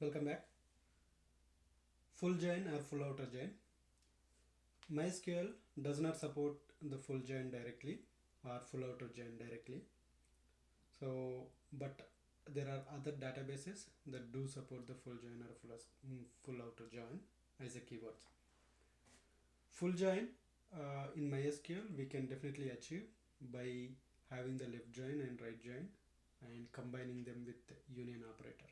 Welcome back. Full join or full outer join. MySQL does not support the full join directly or full outer join directly. But there are other databases that do support the full join or full outer join as a keyword. Full join in MySQL we can definitely achieve by having the left join and right join and combining them with union operator.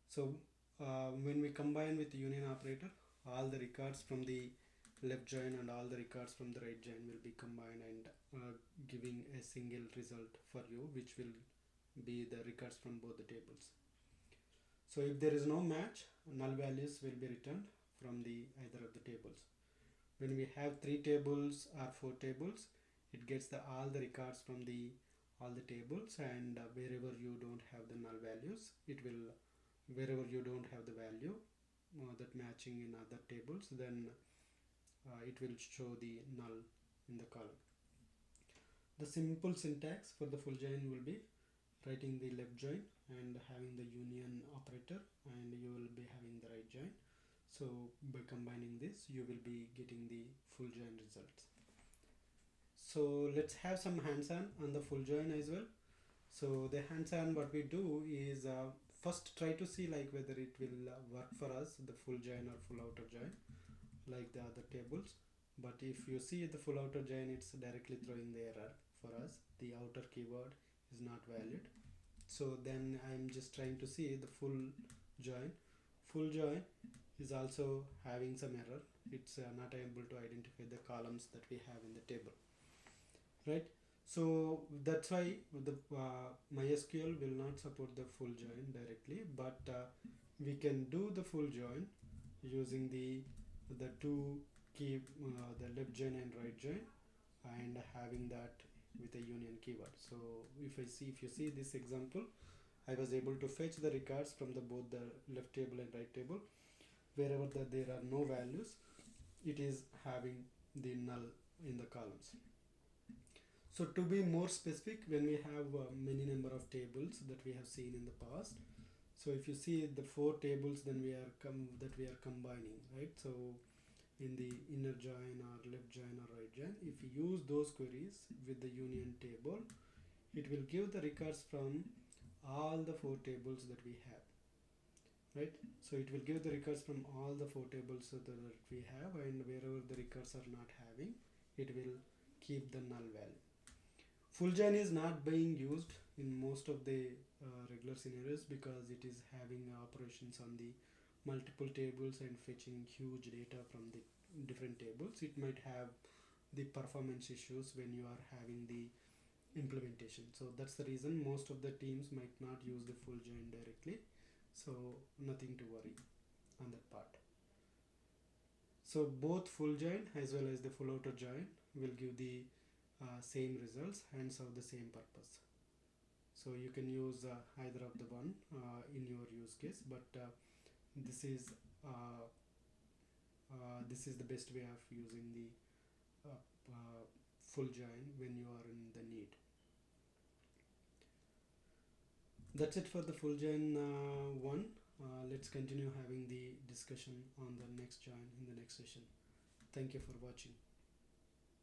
So when we combine with the union operator, all the records from the left join and all the records from the right join will be combined and giving a single result for you, which will be the records from both the tables. So if there is no match, null values will be returned from the either of the tables. When we have 3 tables or 4 tables, it gets all the records from all the tables, and wherever you don't have the null values, it will wherever you don't have the value that matching in other tables, then it will show the null in the column. The simple syntax for the full join will be writing the left join and having the union operator, and you will be having the right join. So by combining this, you will be getting the full join results. So let's have some hands-on on the full join as well. So the hands-on, what we do is first try to see like whether it will work for us, the full join or full outer join, like the other tables. But if you see the full outer join, it's directly throwing the error for us. The outer keyword is not valid. So then I'm just trying to see the full join. Full join is also having some error. It's not able to identify the columns that we have in the table, right? So that's why the MySQL will not support the full join directly, but we can do the full join using the two key, the left join and right join, and having that with a union keyword. So if you see this example, I was able to fetch the records from both the left table and right table. Wherever there are no values, it is having the null in the columns. So to be more specific, when we have many number of tables that we have seen in the past, so if you see the 4 tables, then we are combining, right? So in the inner join or left join or right join, if you use those queries with the union table, it will give the records from all the 4 tables that we have, right? So it will give the records from all the 4 tables that we have, and wherever the records are not having, it will keep the null value. Full join is not being used in most of the regular scenarios because it is having operations on the multiple tables and fetching huge data from the different tables. It might have the performance issues when you are having the implementation. So that's the reason most of the teams might not use the full join directly. So nothing to worry on that part. So both full join as well as the full outer join will give the same results and serve the same purpose. So you can use either of the one in your use case, but this is the best way of using the full join when you are in the need. That's it for the full join one. Let's continue having the discussion on the next join in the next session. Thank you for watching.